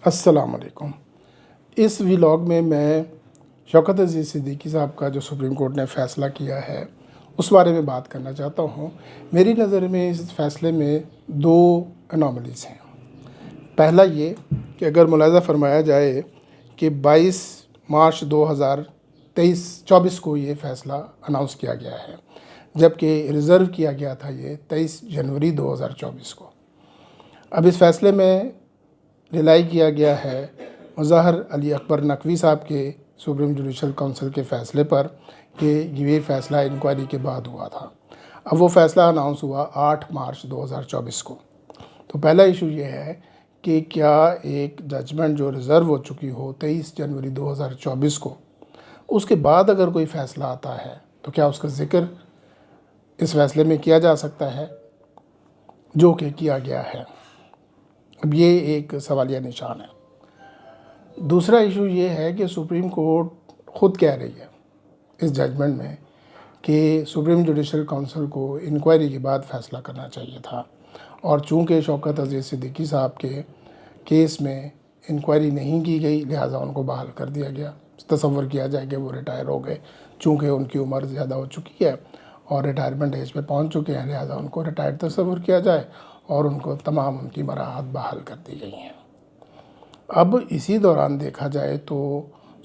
السلام علیکم۔ اس ولاگ میں شوکت عزیز صدیقی صاحب کا جو سپریم کورٹ نے فیصلہ کیا ہے اس بارے میں بات کرنا چاہتا ہوں۔ میری نظر میں اس فیصلے میں دو انوملیز ہیں۔ پہلا یہ کہ اگر ملاحظہ فرمایا جائے کہ 22 مارچ 2024 کو یہ فیصلہ اناؤنس کیا گیا ہے، جبکہ ریزرو کیا گیا تھا یہ 23 جنوری 2024 کو۔ اب اس فیصلے میں ریلائی کیا گیا ہے مظاہر علی اکبر نقوی صاحب کے سپریم جوڈیشل کونسل کے فیصلے پر کہ یہ فیصلہ انکوائری کے بعد ہوا تھا۔ اب وہ فیصلہ اناؤنس ہوا 8 مارچ 2024 کو۔ تو پہلا ایشو یہ ہے کہ کیا ایک ججمنٹ جو ریزرو ہو چکی ہو 23 جنوری 2024 کو، اس کے بعد اگر کوئی فیصلہ آتا ہے تو کیا اس کا ذکر اس فیصلے میں کیا جا سکتا ہے، جو کہ کیا گیا ہے؟ اب یہ ایک سوالیہ نشان ہے۔ دوسرا ایشو یہ ہے کہ سپریم کورٹ خود کہہ رہی ہے اس ججمنٹ میں کہ سپریم جوڈیشل کونسل کو انکوائری کے بعد فیصلہ کرنا چاہیے تھا، اور چونکہ شوکت عزیز صدیقی صاحب کے کیس میں انکوائری نہیں کی گئی لہٰذا ان کو بحال کر دیا گیا۔ تصور کیا جائے کہ وہ ریٹائر ہو گئے، چونکہ ان کی عمر زیادہ ہو چکی ہے اور ریٹائرمنٹ ایج پہ پہنچ چکے ہیں، لہٰذا ان کو ریٹائر تصور کیا جائے اور ان کو تمام ان کی مراحت بحال کر دی گئی ہیں۔ اب اسی دوران دیکھا جائے تو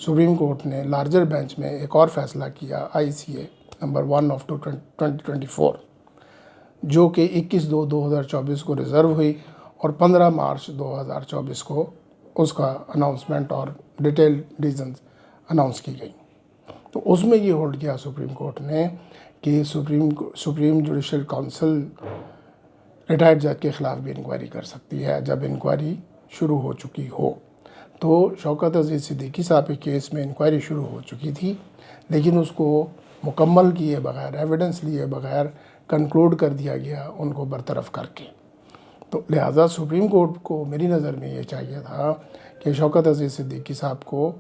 سپریم کورٹ نے لارجر بینچ میں ایک اور فیصلہ کیا ICA نمبر 1/2024، جو کہ 21/2/2024 کو ریزرو ہوئی اور 15 مارچ 2024 کو اس کا اناؤنسمنٹ اور ڈیٹیل ریزنز اناؤنس کی گئی۔ تو اس میں یہ ہولڈ کیا سپریم کورٹ نے کہ سپریم جوڈیشل کونسل ریٹائرڈ جج کے خلاف بھی انکوائری کر سکتی ہے جب انکوائری شروع ہو چکی ہو۔ تو شوکت عزیز صدیقی صاحب کے کیس میں انکوائری شروع ہو چکی تھی، لیکن اس کو مکمل کیے بغیر، ایویڈنس لیے بغیر کنکلوڈ کر دیا گیا ان کو برطرف کر کے۔ تو لہٰذا سپریم کورٹ کو میری نظر میں یہ چاہیے تھا کہ شوکت عزیز صدیقی صاحب کو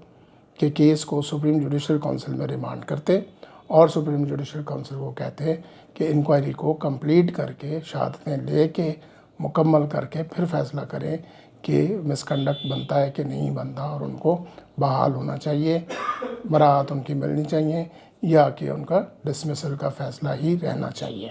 کہ کیس کو سپریم جوڈیشل کونسل میں ریمانڈ کرتے اور سپریم جوڈیشل کونسل کو کہتے کہ انکوائری کو کمپلیٹ کر کے، شہادتیں لے کے، مکمل کر کے پھر فیصلہ کریں کہ مس کنڈکٹ بنتا ہے کہ نہیں بنتا، اور ان کو بحال ہونا چاہیے، براعت ان کی ملنی چاہیے، یا کہ ان کا ڈسمسل کا فیصلہ ہی رہنا چاہیے۔